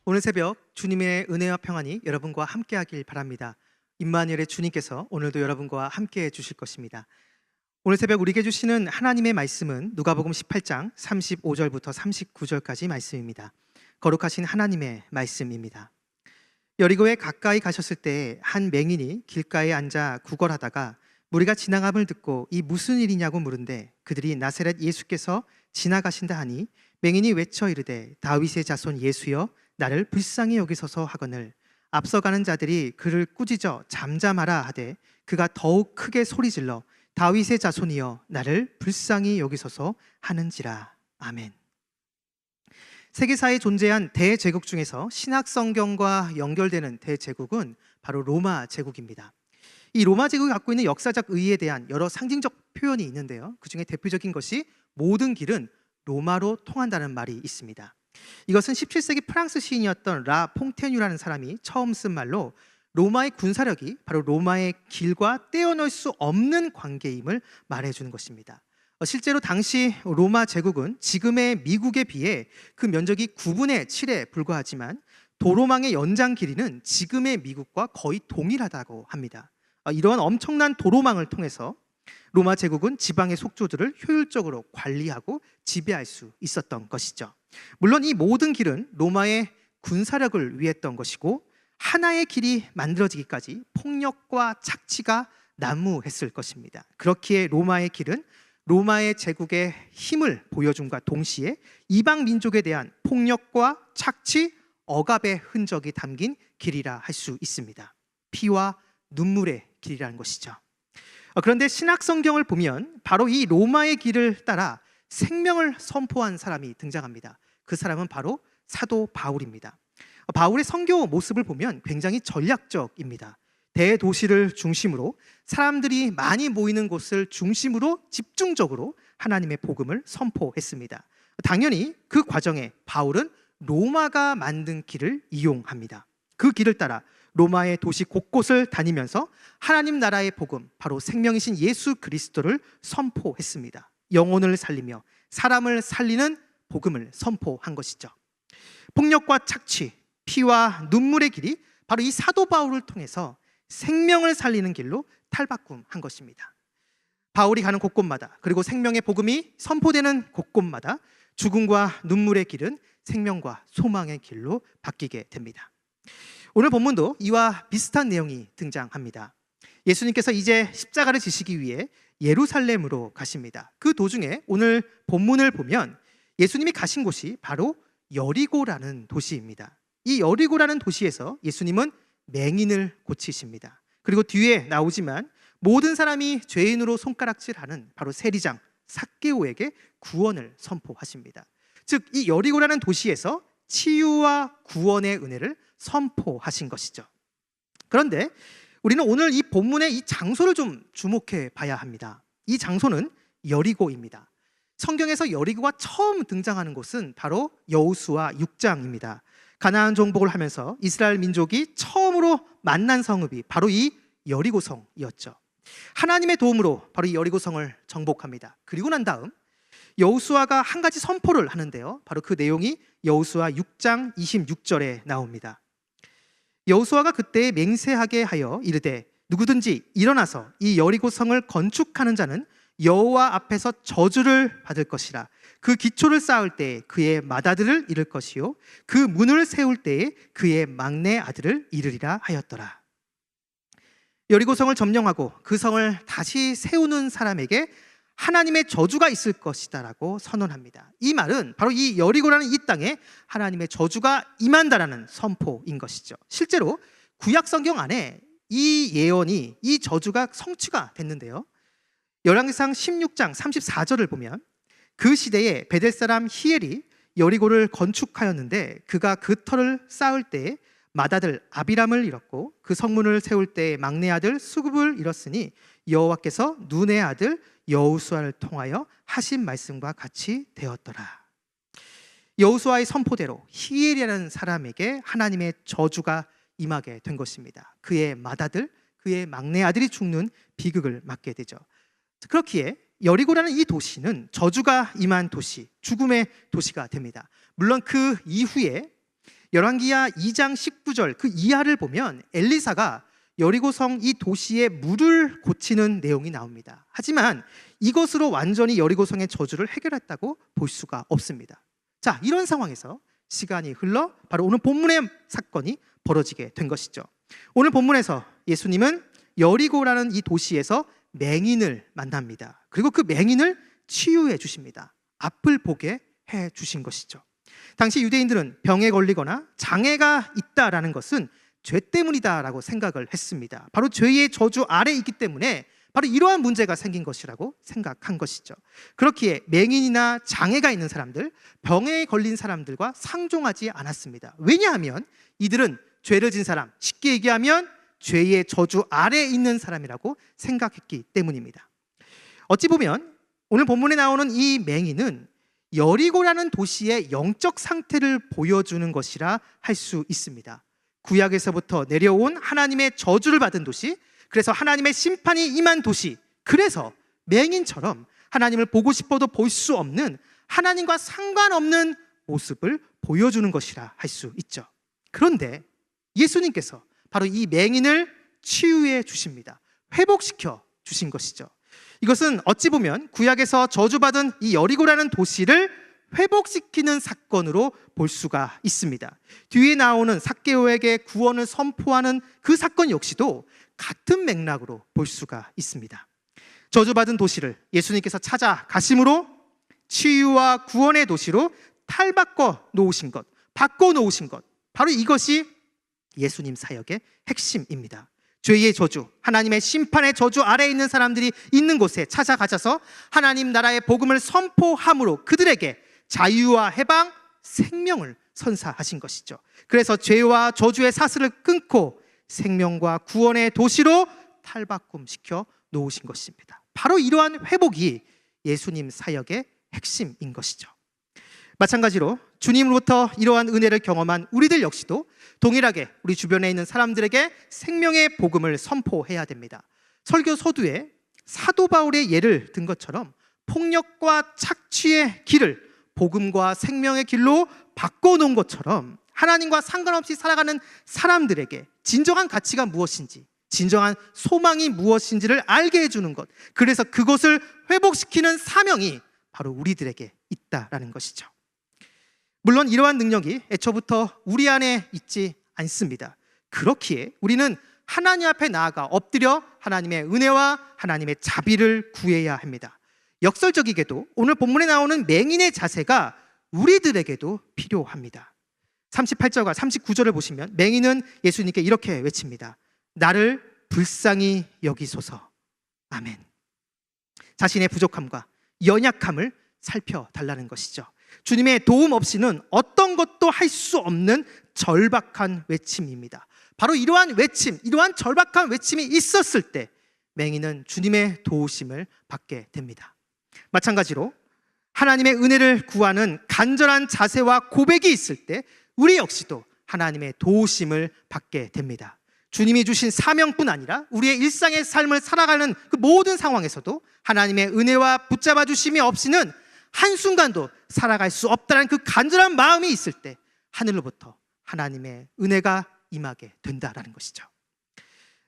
오늘 새벽 주님의 은혜와 평안이 여러분과 함께하길 바랍니다. 임마누엘의 주님께서 오늘도 여러분과 함께해 주실 것입니다. 오늘 새벽 우리에게 주시는 하나님의 말씀은 누가복음 18장 35절부터 39절까지 말씀입니다. 거룩하신 하나님의 말씀입니다. 여리고에 가까이 가셨을 때 한 맹인이 길가에 앉아 구걸하다가 무리가 지나감을 듣고 이 무슨 일이냐고 물은데 그들이 나사렛 예수께서 지나가신다 하니 맹인이 외쳐 이르되 다윗의 자손 예수여 나를 불쌍히 여기소서 하거늘 앞서가는 자들이 그를 꾸짖어 잠잠하라 하되 그가 더욱 크게 소리질러 다윗의 자손이여 나를 불쌍히 여기소서 하는지라. 아멘. 세계사에 존재한 대제국 중에서 신약 성경과 연결되는 대제국은 바로 로마 제국입니다. 이 로마 제국이 갖고 있는 역사적 의의에 대한 여러 상징적 표현이 있는데요, 그 중에 대표적인 것이 모든 길은 로마로 통한다는 말이 있습니다. 이것은 17세기 프랑스 시인이었던 라 퐁테뉴라는 사람이 처음 쓴 말로 로마의 군사력이 바로 로마의 길과 떼어놓을 수 없는 관계임을 말해주는 것입니다. 실제로 당시 로마 제국은 지금의 미국에 비해 그 면적이 9분의 7에 불과하지만 도로망의 연장 길이는 지금의 미국과 거의 동일하다고 합니다. 이러한 엄청난 도로망을 통해서 로마 제국은 지방의 속초들을 효율적으로 관리하고 지배할 수 있었던 것이죠. 물론 이 모든 길은 로마의 군사력을 위했던 것이고 하나의 길이 만들어지기까지 폭력과 착취가 난무했을 것입니다. 그렇기에 로마의 길은 로마의 제국의 힘을 보여줌과 동시에 이방 민족에 대한 폭력과 착취, 억압의 흔적이 담긴 길이라 할 수 있습니다. 피와 눈물의 길이라는 것이죠. 그런데 신약 성경을 보면 바로 이 로마의 길을 따라 생명을 선포한 사람이 등장합니다. 그 사람은 바로 사도 바울입니다. 바울의 선교 모습을 보면 굉장히 전략적입니다. 대도시를 중심으로 사람들이 많이 모이는 곳을 중심으로 집중적으로 하나님의 복음을 선포했습니다. 당연히 그 과정에 바울은 로마가 만든 길을 이용합니다. 그 길을 따라 로마의 도시 곳곳을 다니면서 하나님 나라의 복음, 바로 생명이신 예수 그리스도를 선포했습니다. 영혼을 살리며 사람을 살리는 복음을 선포한 것이죠. 폭력과 착취, 피와 눈물의 길이 바로 이 사도 바울을 통해서 생명을 살리는 길로 탈바꿈한 것입니다. 바울이 가는 곳곳마다, 그리고 생명의 복음이 선포되는 곳곳마다 죽음과 눈물의 길은 생명과 소망의 길로 바뀌게 됩니다. 오늘 본문도 이와 비슷한 내용이 등장합니다. 예수님께서 이제 십자가를 지시기 위해 예루살렘으로 가십니다. 그 도중에 오늘 본문을 보면 예수님이 가신 곳이 바로 여리고라는 도시입니다. 이 여리고라는 도시에서 예수님은 맹인을 고치십니다. 그리고 뒤에 나오지만 모든 사람이 죄인으로 손가락질하는 바로 세리장 삭개오에게 구원을 선포하십니다. 즉, 이 여리고라는 도시에서 치유와 구원의 은혜를 선포하신 것이죠. 그런데 우리는 오늘 이 본문의 이 장소를 좀 주목해 봐야 합니다. 이 장소는 여리고입니다. 성경에서 여리고가 처음 등장하는 곳은 바로 여호수아 6장입니다. 가나안 정복을 하면서 이스라엘 민족이 처음으로 만난 성읍이 바로 이 여리고성이었죠. 하나님의 도움으로 바로 이 여리고성을 정복합니다. 그리고 난 다음 여호수아가 한 가지 선포를 하는데요, 바로 그 내용이 여호수아 6장 26절에 나옵니다. 여호수아가 그때 맹세하게 하여 이르되 누구든지 일어나서 이 여리고성을 건축하는 자는 여호와 앞에서 저주를 받을 것이라. 그 기초를 쌓을 때에 그의 맏아들을 잃을 것이요 그 문을 세울 때에 그의 막내 아들을 잃으리라 하였더라. 여리고성을 점령하고 그 성을 다시 세우는 사람에게 하나님의 저주가 있을 것이다 라고 선언합니다. 이 말은 바로 이 여리고라는 이 땅에 하나님의 저주가 임한다라는 선포인 것이죠. 실제로 구약 성경 안에 이 예언이, 이 저주가 성취가 됐는데요, 열왕기상 16장 34절을 보면 그 시대에 베델 사람 히엘이 여리고를 건축하였는데 그가 그 터를 쌓을 때에 맏아들 아비람을 잃었고 그 성문을 세울 때에 막내 아들 수굽을 잃었으니 여호와께서 눈의 아들 여호수아를 통하여 하신 말씀과 같이 되었더라. 여호수아의 선포대로 히엘이라는 사람에게 하나님의 저주가 임하게 된 것입니다. 그의 맏아들, 그의 막내 아들이 죽는 비극을 맞게 되죠. 그렇기에 여리고라는 이 도시는 저주가 임한 도시, 죽음의 도시가 됩니다. 물론 그 이후에 열왕기하 2장 19절 그 이하를 보면 엘리사가 여리고성 이 도시의 물을 고치는 내용이 나옵니다. 하지만 이것으로 완전히 여리고성의 저주를 해결했다고 볼 수가 없습니다. 자, 이런 상황에서 시간이 흘러 바로 오늘 본문의 사건이 벌어지게 된 것이죠. 오늘 본문에서 예수님은 여리고라는 이 도시에서 맹인을 만납니다. 그리고 그 맹인을 치유해 주십니다. 앞을 보게 해 주신 것이죠. 당시 유대인들은 병에 걸리거나 장애가 있다라는 것은 죄 때문이다라고 생각을 했습니다. 바로 죄의 저주 아래에 있기 때문에 바로 이러한 문제가 생긴 것이라고 생각한 것이죠. 그렇기에 맹인이나 장애가 있는 사람들, 병에 걸린 사람들과 상종하지 않았습니다. 왜냐하면 이들은 죄를 진 사람, 쉽게 얘기하면 죄의 저주 아래에 있는 사람이라고 생각했기 때문입니다. 어찌 보면 오늘 본문에 나오는 이 맹인은 여리고라는 도시의 영적 상태를 보여주는 것이라 할 수 있습니다. 구약에서부터 내려온 하나님의 저주를 받은 도시, 그래서 하나님의 심판이 임한 도시, 그래서 맹인처럼 하나님을 보고 싶어도 볼 수 없는 하나님과 상관없는 모습을 보여주는 것이라 할 수 있죠. 그런데 예수님께서 바로 이 맹인을 치유해 주십니다. 회복시켜 주신 것이죠. 이것은 어찌 보면 구약에서 저주받은 이 여리고라는 도시를 회복시키는 사건으로 볼 수가 있습니다. 뒤에 나오는 삭개오에게 구원을 선포하는 그 사건 역시도 같은 맥락으로 볼 수가 있습니다. 저주받은 도시를 예수님께서 찾아가심으로 치유와 구원의 도시로 탈바꿔 놓으신 것, 바꿔 놓으신 것, 바로 이것이 예수님 사역의 핵심입니다. 죄의 저주, 하나님의 심판의 저주 아래에 있는 사람들이 있는 곳에 찾아가셔서 하나님 나라의 복음을 선포함으로 그들에게 자유와 해방, 생명을 선사하신 것이죠. 그래서 죄와 저주의 사슬을 끊고 생명과 구원의 도시로 탈바꿈시켜 놓으신 것입니다. 바로 이러한 회복이 예수님 사역의 핵심인 것이죠. 마찬가지로 주님으로부터 이러한 은혜를 경험한 우리들 역시도 동일하게 우리 주변에 있는 사람들에게 생명의 복음을 선포해야 됩니다. 설교 서두에 사도 바울의 예를 든 것처럼 폭력과 착취의 길을 복음과 생명의 길로 바꿔놓은 것처럼 하나님과 상관없이 살아가는 사람들에게 진정한 가치가 무엇인지, 진정한 소망이 무엇인지를 알게 해주는 것, 그래서 그것을 회복시키는 사명이 바로 우리들에게 있다라는 것이죠. 물론 이러한 능력이 애초부터 우리 안에 있지 않습니다. 그렇기에 우리는 하나님 앞에 나아가 엎드려 하나님의 은혜와 하나님의 자비를 구해야 합니다. 역설적이게도 오늘 본문에 나오는 맹인의 자세가 우리들에게도 필요합니다. 38절과 39절을 보시면 맹인은 예수님께 이렇게 외칩니다. 나를 불쌍히 여기소서. 아멘. 자신의 부족함과 연약함을 살펴달라는 것이죠. 주님의 도움 없이는 어떤 것도 할 수 없는 절박한 외침입니다. 바로 이러한 외침, 이러한 절박한 외침이 있었을 때 맹인은 주님의 도우심을 받게 됩니다. 마찬가지로 하나님의 은혜를 구하는 간절한 자세와 고백이 있을 때 우리 역시도 하나님의 도우심을 받게 됩니다. 주님이 주신 사명뿐 아니라 우리의 일상의 삶을 살아가는 그 모든 상황에서도 하나님의 은혜와 붙잡아 주심이 없이는 한순간도 살아갈 수 없다는 그 간절한 마음이 있을 때 하늘로부터 하나님의 은혜가 임하게 된다라는 것이죠.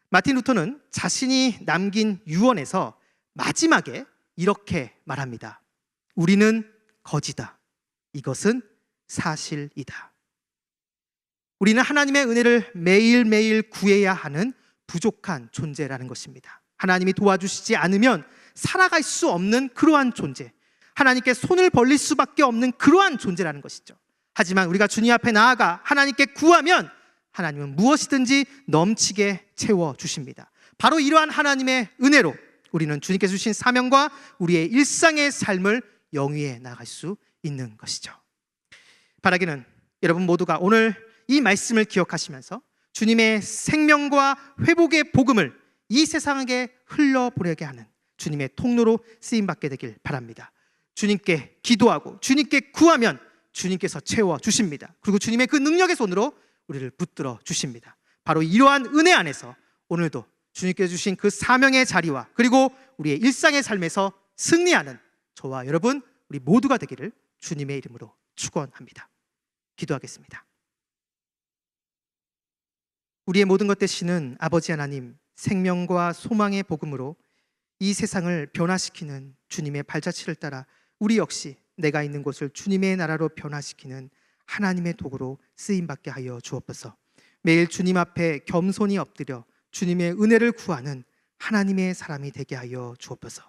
마틴 루터는 자신이 남긴 유언에서 마지막에 이렇게 말합니다. 우리는 거지다. 이것은 사실이다. 우리는 하나님의 은혜를 매일매일 구해야 하는 부족한 존재라는 것입니다. 하나님이 도와주시지 않으면 살아갈 수 없는 그러한 존재, 하나님께 손을 벌릴 수밖에 없는 그러한 존재라는 것이죠. 하지만 우리가 주님 앞에 나아가 하나님께 구하면 하나님은 무엇이든지 넘치게 채워주십니다. 바로 이러한 하나님의 은혜로 우리는 주님께서 주신 사명과 우리의 일상의 삶을 영위해 나갈 수 있는 것이죠. 바라기는 여러분 모두가 오늘 이 말씀을 기억하시면서 주님의 생명과 회복의 복음을 이 세상에 흘러보내게 하는 주님의 통로로 쓰임받게 되길 바랍니다. 주님께 기도하고 주님께 구하면 주님께서 채워주십니다. 그리고 주님의 그 능력의 손으로 우리를 붙들어 주십니다. 바로 이러한 은혜 안에서 오늘도 주님께서 주신 그 사명의 자리와 그리고 우리의 일상의 삶에서 승리하는 저와 여러분 우리 모두가 되기를 주님의 이름으로 축원합니다. 기도하겠습니다. 우리의 모든 것 되시는 아버지 하나님, 생명과 소망의 복음으로 이 세상을 변화시키는 주님의 발자취를 따라 우리 역시 내가 있는 곳을 주님의 나라로 변화시키는 하나님의 도구로 쓰임받게 하여 주옵소서. 매일 주님 앞에 겸손히 엎드려 주님의 은혜를 구하는 하나님의 사람이 되게 하여 주옵소서.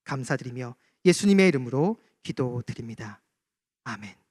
감사드리며 예수님의 이름으로 기도드립니다. 아멘.